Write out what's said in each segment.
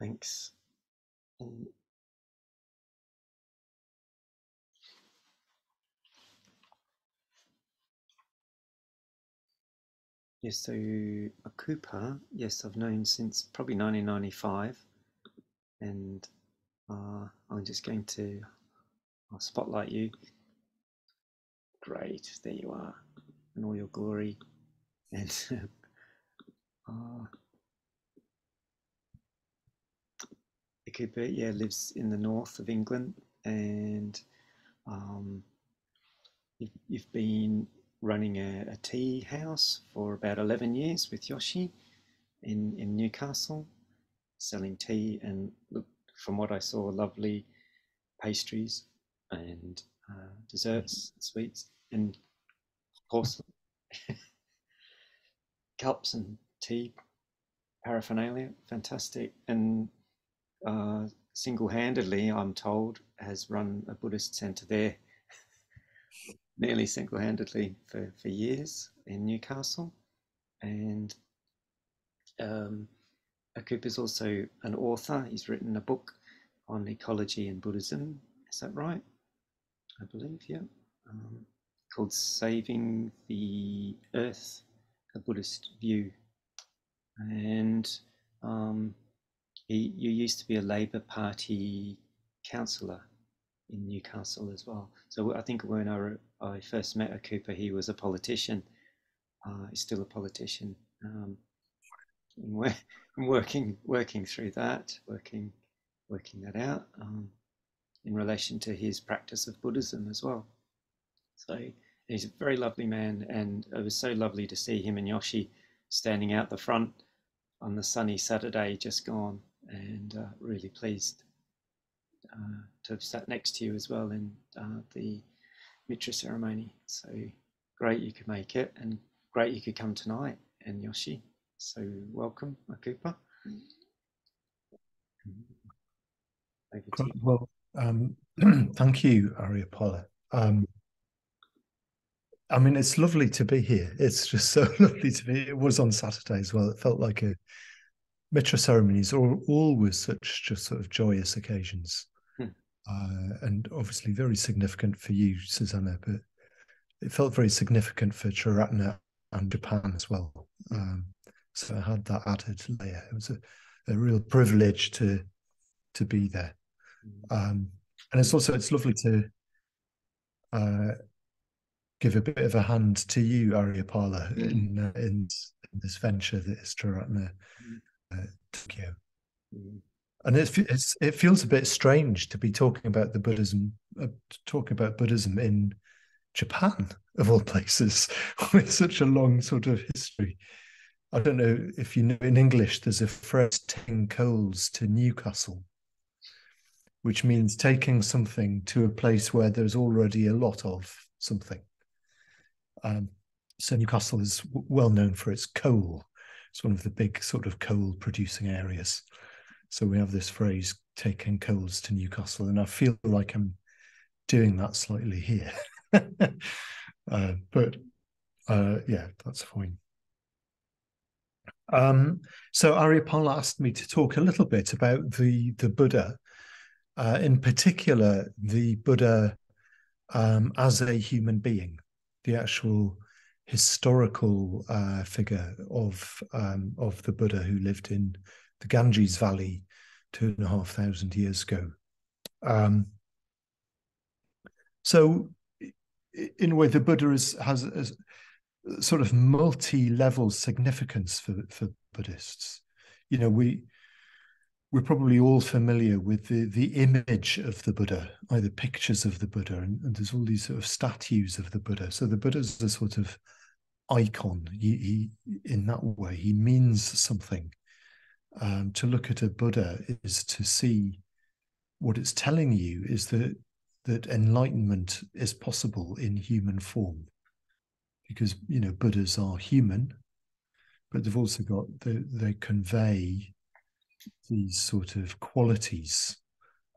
Thanks. Yes, so Akuppa, yes, I've known since probably 1995, and I'm just going to spotlight you. Great, there you are, in all your glory. And Akuppa, yeah, lives in the north of England, and you've been running a tea house for about 11 years with Yoshi in Newcastle, selling tea and, look, from what I saw, lovely pastries and desserts, sweets, and porcelain cups and tea paraphernalia. Fantastic. And single-handedly, I'm told, has run a Buddhist centre there nearly single-handedly for years in Newcastle. And Akuppa is also an author. He's written a book on ecology and Buddhism. Is that right? I believe, yeah. Called Saving the Earth, a Buddhist View. And you used to be a Labour Party councillor in Newcastle as well. So I think when I first met Akuppa, he was a politician. He's still a politician. And working through that, working that out in relation to his practice of Buddhism as well. So he's a very lovely man, and it was so lovely to see him and Yoshi standing out the front on the sunny Saturday just gone, and really pleased to have sat next to you as well in the Mitra ceremony. So great you could make it, and great you could come tonight, and Yoshi. So welcome, Akuppa. Well, thank you, Aryapola. I mean, it's lovely to be here. It's just so lovely to be. It was on Saturday as well. It felt like a Mitra ceremonies are always such just sort of joyous occasions, and obviously very significant for you, Susanna. But it felt very significant for Triratna and Japan as well. So I had that added layer. It was a real privilege to be there. And it's lovely to give a bit of a hand to you, Aryapala, in this venture that is Triratna Tokyo. And it feels a bit strange to be talking about Buddhism in Japan, of all places, with such a long sort of history. I don't know if you know, in English, there's a phrase, taking coals to Newcastle, which means taking something to a place where there's already a lot of something. So Newcastle is well known for its coal. It's one of the big sort of coal producing areas. So we have this phrase, taking coals to Newcastle, and I feel like I'm doing that slightly here. But yeah, that's fine. So Aryapala asked me to talk a little bit about the Buddha, in particular the Buddha as a human being, the actual historical figure of the Buddha who lived in the Ganges Valley 2,500 years ago. So in a way, the Buddha has a sort of multi-level significance for Buddhists. You know, we're probably all familiar with the image of the Buddha, either pictures of the Buddha, and there's all these sort of statues of the Buddha. So the Buddha's a sort of icon. He in that way, he means something. To look at a Buddha is to see what it's telling you is that enlightenment is possible in human form. Because, you know, Buddhas are human, but they've also got, they convey these sort of qualities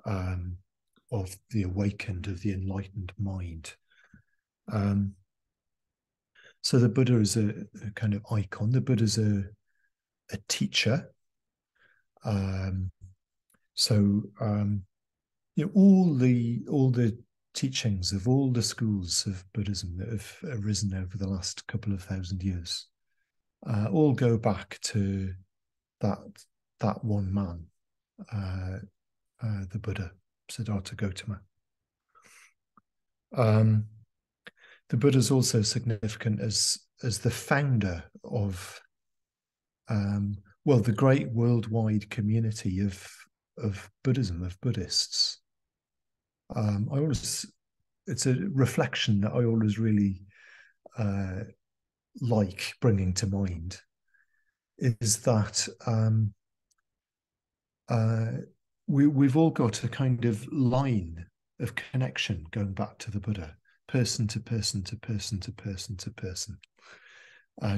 of the awakened, of the enlightened mind. So the Buddha is a kind of icon. The Buddha is a teacher. So all the teachings of all the schools of Buddhism that have arisen over the last couple of thousand years all go back to that one man, the Buddha, Siddhartha Gautama. The Buddha is also significant as the founder of the great worldwide community of Buddhism, of Buddhists. It's a reflection that I always really like bringing to mind, is that we've all got a kind of line of connection going back to the Buddha, person to person to person to person to person,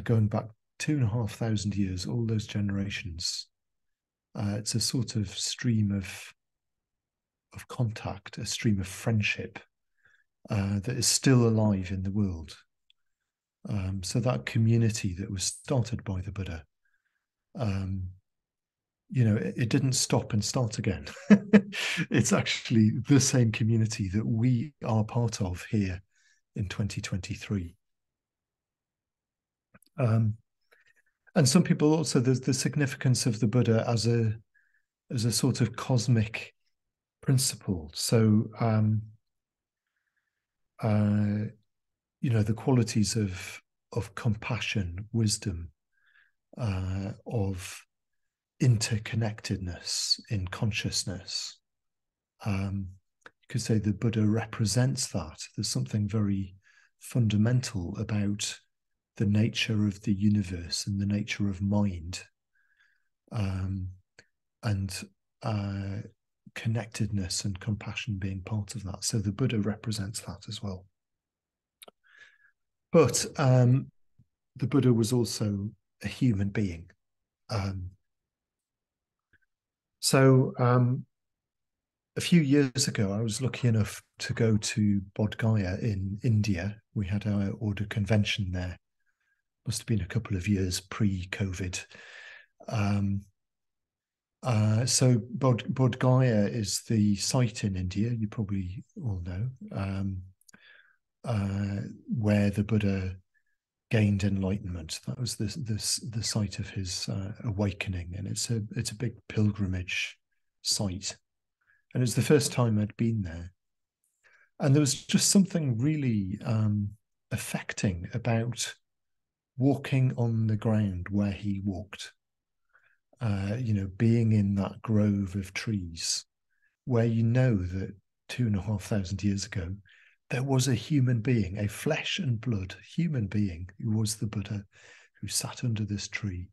going back 2,500 years, all those generations. It's a sort of stream of contact, a stream of friendship that is still alive in the world. So that community that was started by the Buddha, it didn't stop and start again. It's actually the same community that we are part of here in 2023. And some people also, there's the significance of the Buddha as a sort of cosmic principle. So, the qualities of compassion, wisdom, of interconnectedness in consciousness. You could say the Buddha represents that. There's something very fundamental about the nature of the universe and the nature of mind, and connectedness and compassion being part of that. So the Buddha represents that as well. But the Buddha was also a human being. So a few years ago, I was lucky enough to go to Bodh Gaya in India. We had our order convention there. Must have been a couple of years pre-COVID. So Bodh Gaya is the site in India, you probably all know, where the Buddha gained enlightenment. That was the site of his awakening, and it's a big pilgrimage site. And it was the first time I'd been there, and there was just something really affecting about walking on the ground where he walked. Being in that grove of trees, where you know that 2,500 years ago there was a human being, a flesh and blood human being, who was the Buddha, who sat under this tree,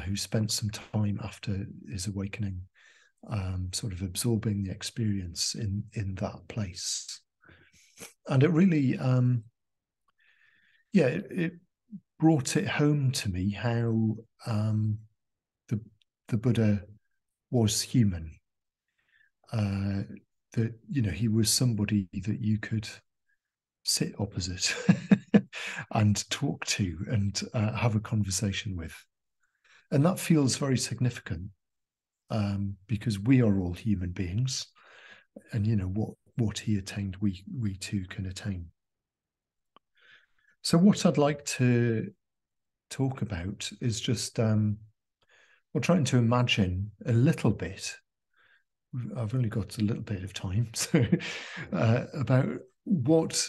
who spent some time after his awakening sort of absorbing the experience in that place. And it really, it brought it home to me how the Buddha was human. That he was somebody that you could sit opposite and talk to and have a conversation with, and that feels very significant because we are all human beings, and what he attained, we too can attain. So what I'd like to talk about is just trying to imagine a little bit. I've only got a little bit of time, so about what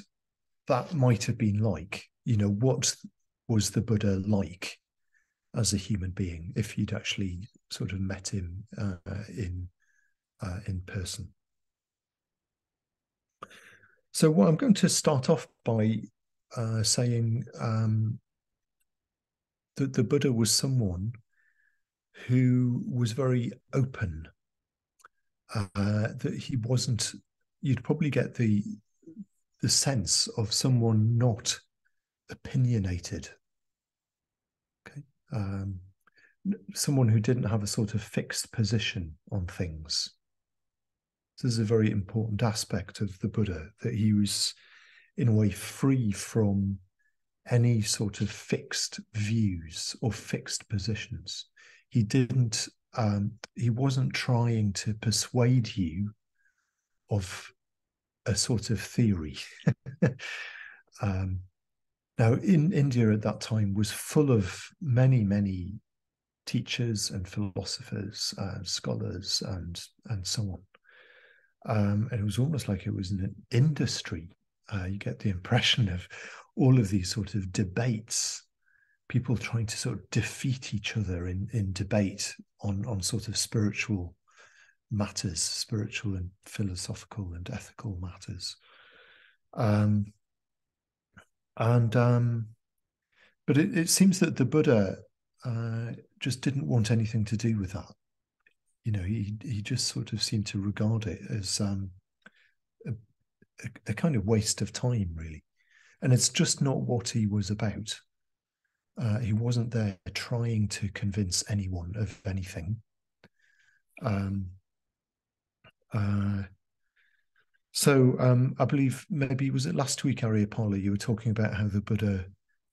that might have been like. What was the Buddha like as a human being if you'd actually sort of met him in person? So what I'm going to start off by saying that the Buddha was someone who was very open. That he wasn't, you'd probably get the sense of someone not opinionated. Okay, someone who didn't have a sort of fixed position on things. This is a very important aspect of the Buddha, that he was in a way free from any sort of fixed views or fixed positions. He didn't he wasn't trying to persuade you of a sort of theory. Now, in India at that time was full of many, many teachers and philosophers, scholars, and so on. And it was almost like it was an industry. You get the impression of all of these sort of debates, people trying to sort of defeat each other in debate on sort of spiritual matters, spiritual and philosophical and ethical matters. But it seems that the Buddha just didn't want anything to do with that. You know, he just sort of seemed to regard it as a kind of waste of time, really. And it's just not what he was about. He wasn't there trying to convince anyone of anything. So I believe maybe, was it last week, Aryapala, you were talking about how the Buddha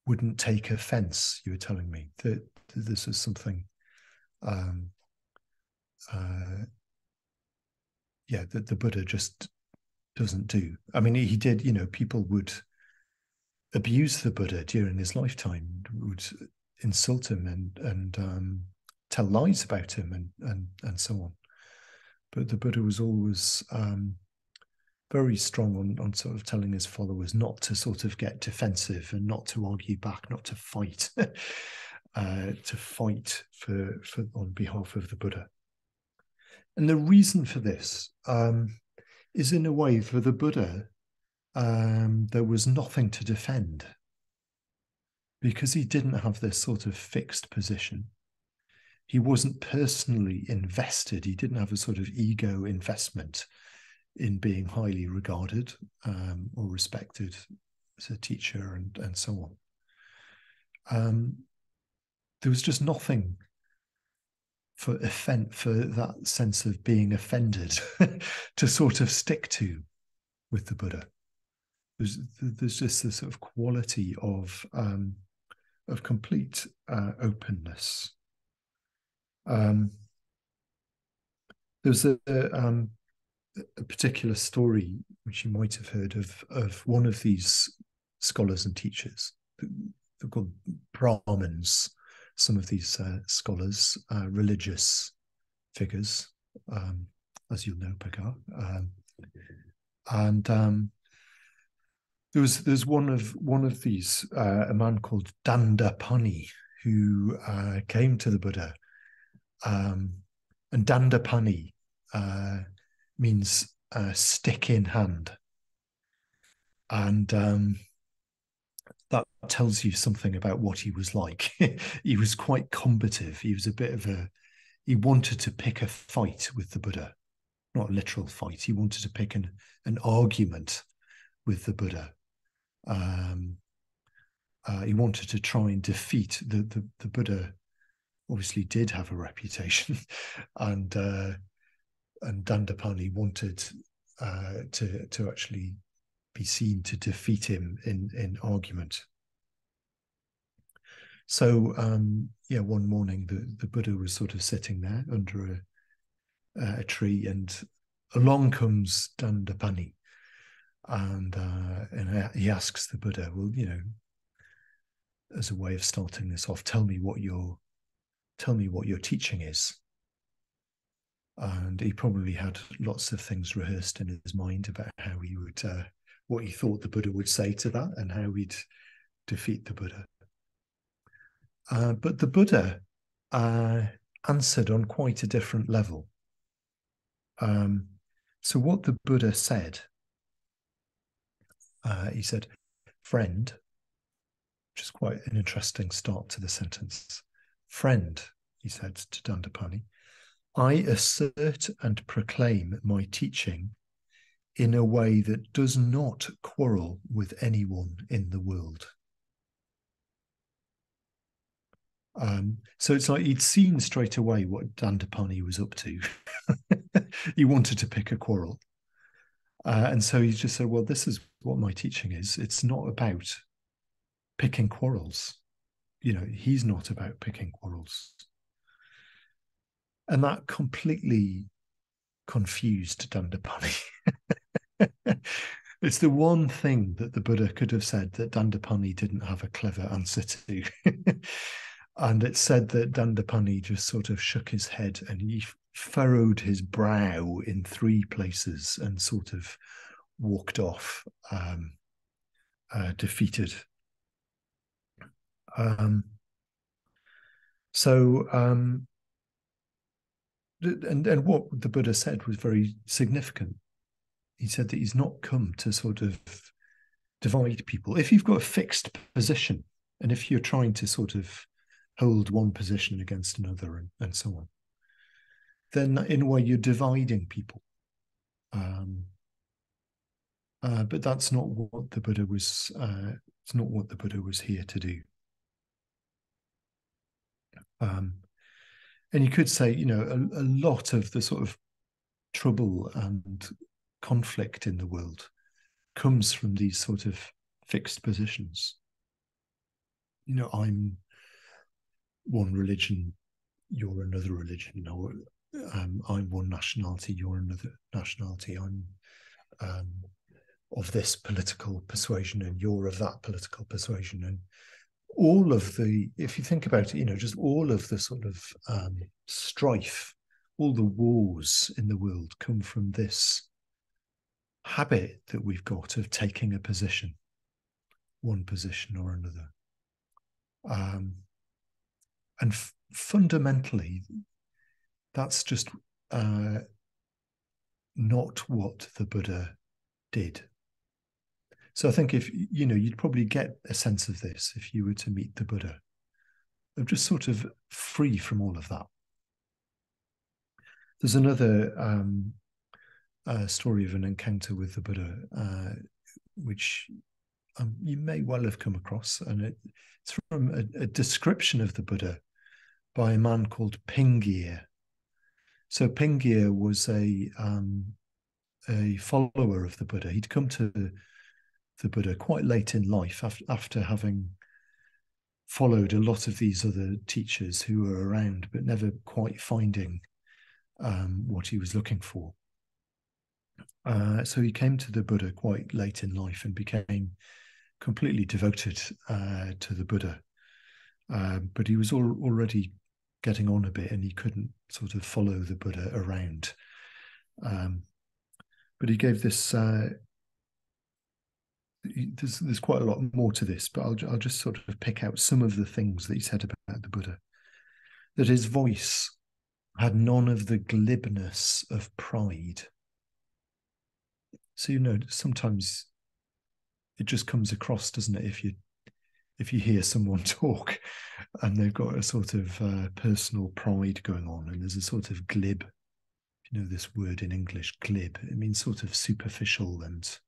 wouldn't take offense. You were telling me that this is something, that the Buddha just doesn't do. I mean, he did, you know, people would abuse the Buddha during his lifetime, would insult him and tell lies about him and so on. But the Buddha was always very strong on sort of telling his followers not to sort of get defensive and not to argue back, not to fight, to fight for on behalf of the Buddha. And the reason for this is, in a way, for the Buddha, there was nothing to defend because he didn't have this sort of fixed position. He wasn't personally invested. He didn't have a sort of ego investment in being highly regarded or respected as a teacher and so on. There was just nothing for that sense of being offended to sort of stick to with the Buddha. There's just this sort of quality of complete openness. There's a particular story which you might have heard of one of these scholars and teachers. They're called Brahmins, some of these scholars, religious figures, as you'll know, Pagar. There's one of these, a man called Dandapani, who came to the Buddha, and Dandapani means stick in hand, and that tells you something about what he was like. He was quite combative. He was he wanted to pick a fight with the Buddha, not a literal fight. He wanted to pick an argument with the Buddha. He wanted to try and defeat the Buddha. Obviously, did have a reputation, and Dandapani wanted to actually be seen to defeat him in argument. So one morning the Buddha was sort of sitting there under a tree, and along comes Dandapani, and he asks the Buddha, well, you know, as a way of starting this off, tell me what your teaching is. And he probably had lots of things rehearsed in his mind about how he would, what he thought the Buddha would say to that, and how he'd defeat the Buddha. But the Buddha answered on quite a different level. So what the Buddha said, he said, "Friend," which is quite an interesting start to the sentence. "Friend," he said to Dandapani, "I assert and proclaim my teaching in a way that does not quarrel with anyone in the world." So it's like he'd seen straight away what Dandapani was up to. He wanted to pick a quarrel. And so he just said, well, this is what my teaching is. It's not about picking quarrels. You know, he's not about picking quarrels. And that completely confused Dandapani. It's the one thing that the Buddha could have said that Dandapani didn't have a clever answer to. And it said that Dandapani just sort of shook his head and he furrowed his brow in 3 places and sort of walked off, defeated. And what the Buddha said was very significant. He said that he's not come to sort of divide people. If you've got a fixed position, and if you're trying to sort of hold one position against another and so on, then in a way you're dividing people. But that's not what the Buddha was. It's not what the Buddha was here to do. And you could say, you know, a lot of the sort of trouble and conflict in the world comes from these sort of fixed positions. You know, I'm one religion, you're another religion, or I'm one nationality, you're another nationality. I'm of this political persuasion and you're of that political persuasion. And all of the, if you think about it, you know, just all of the sort of strife, all the wars in the world come from this habit that we've got of taking a position, one position or another. And fundamentally, that's just not what the Buddha did. So I think if, you know, you'd probably get a sense of this if you were to meet the Buddha, of just sort of free from all of that. There's another story of an encounter with the Buddha, which you may well have come across, and it's from a description of the Buddha by a man called Pingyir. So Pingyir was a follower of the Buddha. He'd come to the Buddha quite late in life after having followed a lot of these other teachers who were around, but never quite finding what he was looking for. So he came to the Buddha quite late in life and became completely devoted to the Buddha. But he was already getting on a bit and he couldn't sort of follow the Buddha around. But he gave this, there's quite a lot more to this, but I'll just sort of pick out some of the things that he said about the Buddha. That his voice had none of the glibness of pride. So, you know, sometimes it just comes across, doesn't it? If you hear someone talk and they've got a sort of personal pride going on, and there's a sort of glib, you know, this word in English, glib, it means sort of superficial and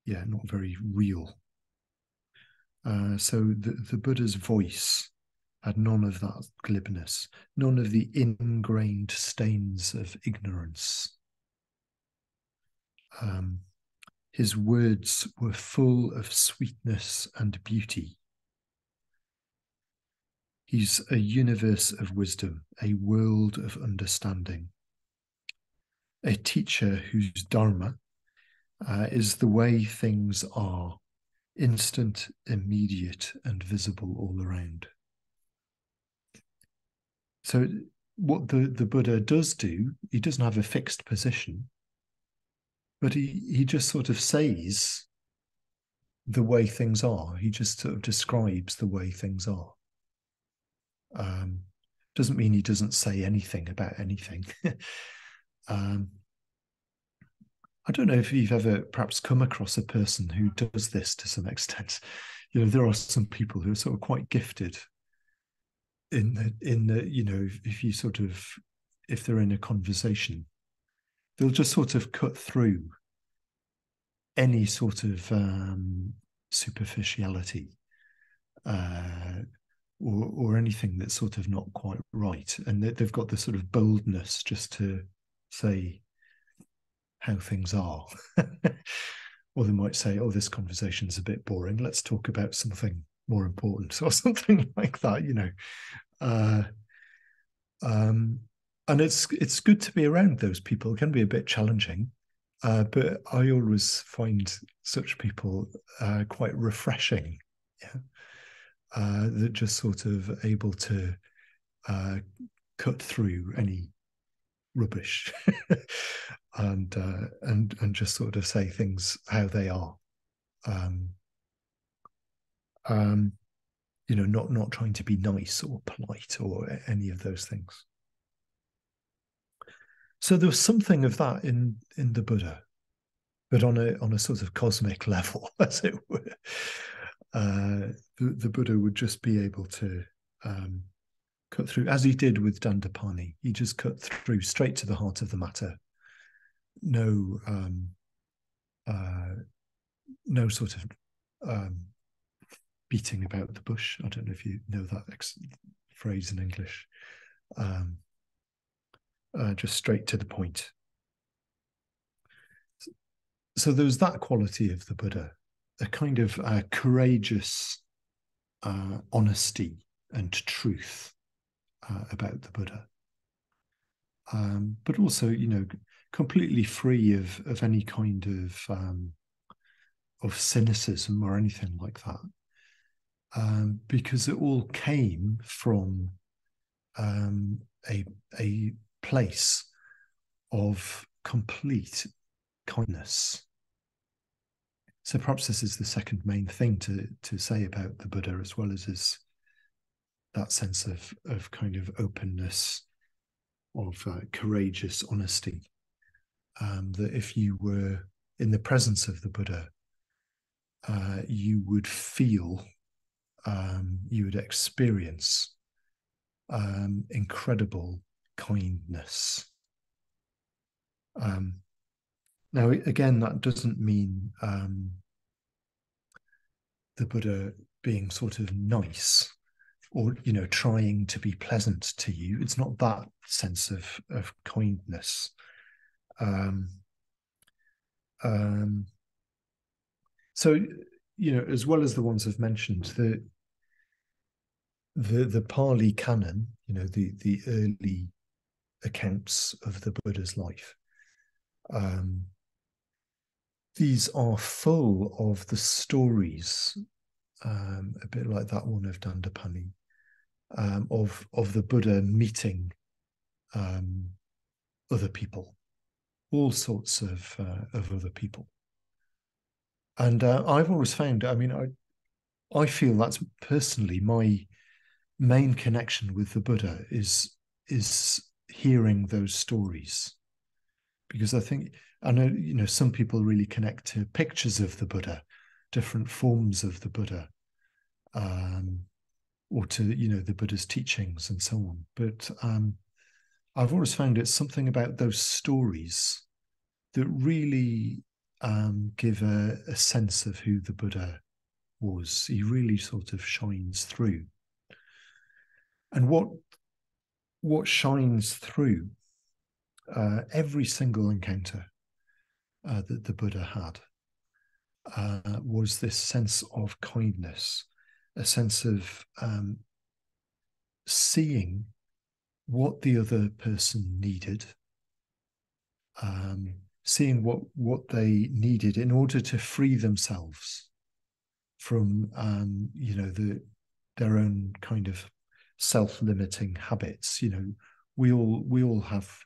not very real. So the Buddha's voice had none of that glibness, none of the ingrained stains of ignorance. His words were full of sweetness and beauty. He's a universe of wisdom, a world of understanding, a teacher whose Dharma is the way things are, instant, immediate, and visible all around. So what the Buddha does do, he doesn't have a fixed position, but he just sort of says the way things are. He just sort of describes the way things are. Doesn't mean he doesn't say anything about anything. I don't know if you've ever perhaps come across a person who does this to some extent. You know, there are some people who are sort of quite gifted in the you know, if you sort of, if they're in a conversation, they'll just sort of cut through any sort of superficiality or anything that's sort of not quite right. And they've got this sort of boldness just to say how things are. Or they might say, oh, this conversation's a bit boring. Let's talk about something more important or something like that, you know. And it's good to be around those people. It can be a bit challenging, but I always find such people quite refreshing. Yeah, that just sort of able to cut through any rubbish and just sort of say things how they are. Um, um, not trying to be nice or polite or any of those things. So there was something of that in the Buddha, but on a sort of cosmic level, as it were. The Buddha would just be able to cut through, as he did with Dandapani. He just cut through straight to the heart of the matter. No, no sort of beating about the bush. I don't know if you know that phrase in English. Just straight to the point. So there was that quality of the Buddha, a kind of courageous honesty and truth about the Buddha, but also, completely free of any kind of cynicism or anything like that, because it all came from a place of complete kindness. So perhaps this is the second main thing to say about the Buddha, as well as that sense of kind of openness, of courageous honesty. That if you were in the presence of the Buddha, you would feel, you would experience incredible kindness. Now, again, that doesn't mean the Buddha being sort of nice or, trying to be pleasant to you. It's not that sense of kindness. So, as well as the ones I've mentioned, the Pali Canon, the early accounts of the Buddha's life, these are full of the stories, a bit like that one of Dandapani, of the Buddha meeting other people, all sorts of other people. And I've always found, I feel that's personally my main connection with the Buddha is hearing those stories, because I know some people really connect to pictures of the Buddha, different forms of the Buddha, or to the Buddha's teachings and so on. But I've always found it's something about those stories that really give a sense of who the Buddha was. He really sort of shines through. And what shines through every single encounter that the Buddha had was this sense of kindness, a sense of seeing what the other person needed, seeing what they needed in order to free themselves from their own kind of self-limiting habits. We all have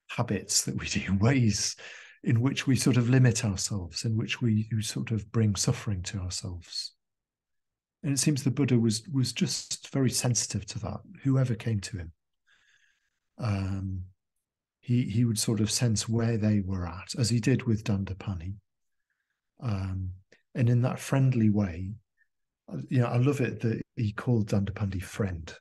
habits that we do, ways in which we sort of limit ourselves, in which we sort of bring suffering to ourselves. And it seems the Buddha was just very sensitive to that, whoever came to him. He would sort of sense where they were at, as he did with Dandapani. And in that friendly way, I love it that he called Dandapani friend.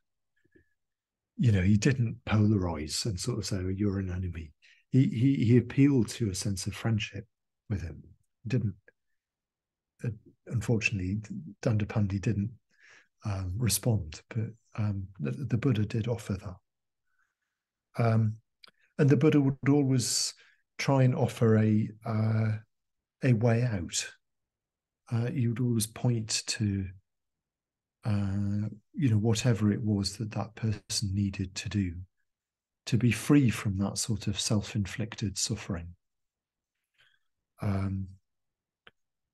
He didn't polarize and sort of say, oh, you're an enemy. He appealed to a sense of friendship with him. Didn't, unfortunately, Dandapani didn't respond, but the Buddha did offer that. And the Buddha would always try and offer a way out. He would always point to whatever it was that person needed to do, to be free from that sort of self-inflicted suffering,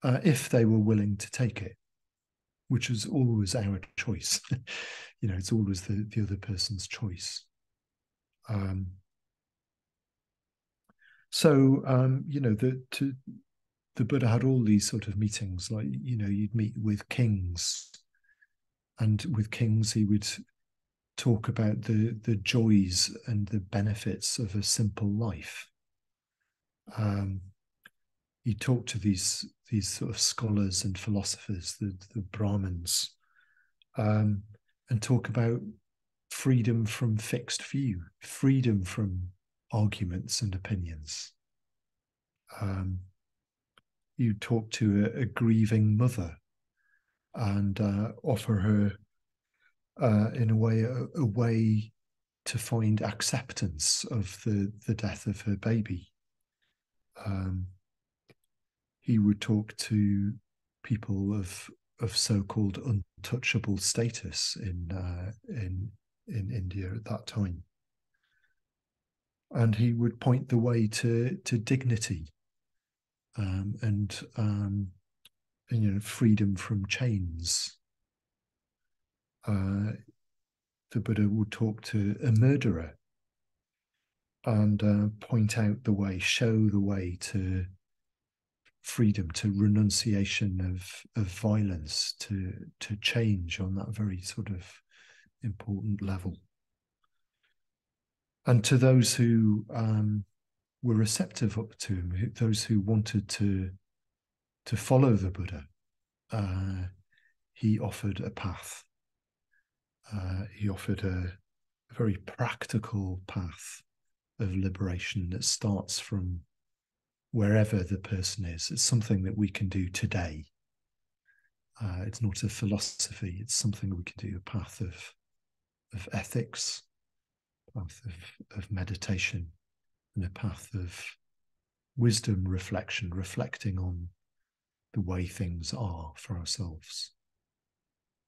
if they were willing to take it, which is always our choice. It's always the other person's choice. The Buddha had all these sort of meetings, like, you'd meet with kings, and with kings he would talk about the joys and the benefits of a simple life. He talked to these sort of scholars and philosophers, the Brahmins, and talk about freedom from fixed view, freedom from arguments and opinions. You talk to a grieving mother and offer her, in a way to find acceptance of the death of her baby. He would talk to people of so-called untouchable status in India at that time, and he would point the way to dignity, and freedom from chains. The Buddha would talk to a murderer and point out the way, show the way to freedom, to renunciation of violence, to change on that very sort of important level. And to those who were receptive up to him, those who wanted to follow the Buddha, he offered a path. He offered a very practical path of liberation that starts from wherever the person is. It's something that we can do today. It's not a philosophy. It's something we can do, a path of ethics, a path of meditation, and a path of wisdom reflection, reflecting on the way things are for ourselves.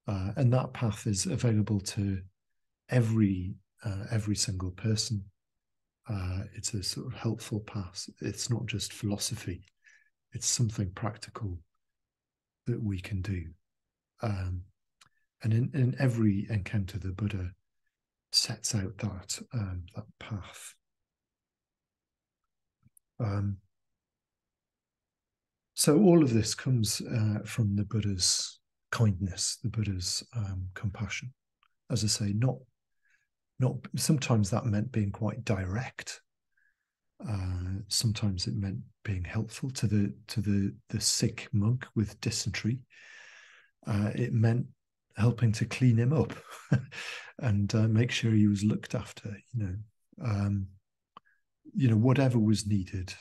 And that path is available to every single person. It's a sort of helpful path. It's not just philosophy. It's something practical that we can do. And in every encounter, the Buddha sets out that path. So all of this comes from the Buddha's kindness, the Buddha's compassion. As I say, not sometimes that meant being quite direct. Sometimes it meant being helpful to the sick monk with dysentery. It meant helping to clean him up and make sure he was looked after. Whatever was needed.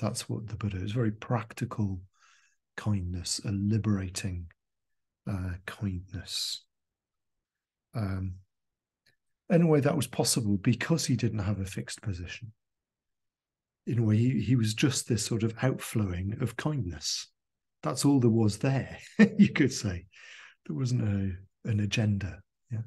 That's what the Buddha is. Very practical kindness, a liberating kindness. In a way, that was possible because he didn't have a fixed position. In a way, he was just this sort of outflowing of kindness. That's all there was there, you could say. There wasn't an agenda. Yeah.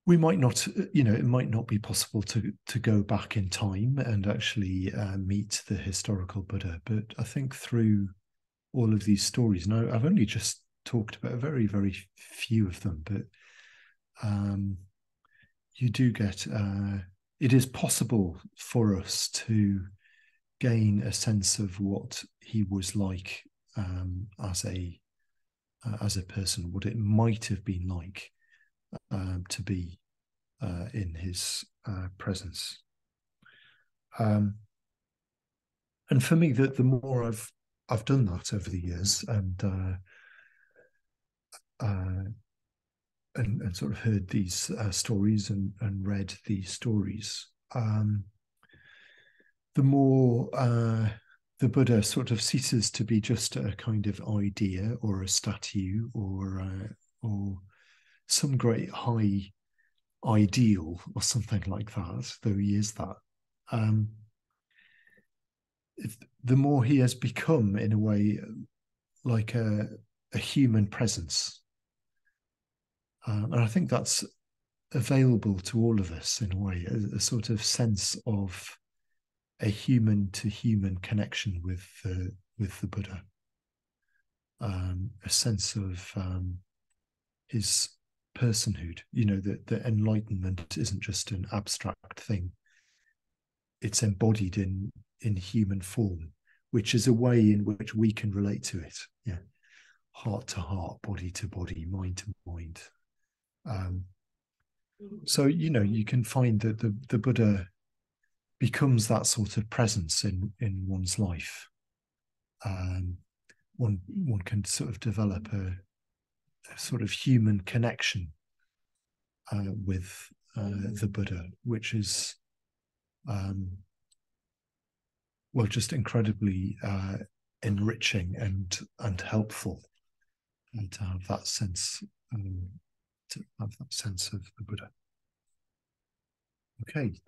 We might not, it might not be possible to go back in time and actually meet the historical Buddha, but I think through all of these stories, and I've only just talked about very, very few of them, but you do get, it is possible for us to gain a sense of what he was like as a person, what it might have been like to be in his presence. And for me, the more I've done that over the years and sort of heard these stories and read these stories, the more the Buddha sort of ceases to be just a kind of idea or a statue or some great high ideal or something like that, though he is that. The more he has become, in a way, like a a human presence. And I think that's available to all of us in a way, a sort of sense of a human to human connection with the Buddha, a sense of his personhood. That enlightenment isn't just an abstract thing; it's embodied in human form, which is a way in which we can relate to it. Yeah, heart to heart, body to body, mind to mind. So you can find that the Buddha becomes that sort of presence in one's life. One can sort of develop a sort of human connection with the Buddha, which is just incredibly enriching and helpful, and to have that sense of the Buddha. Okay.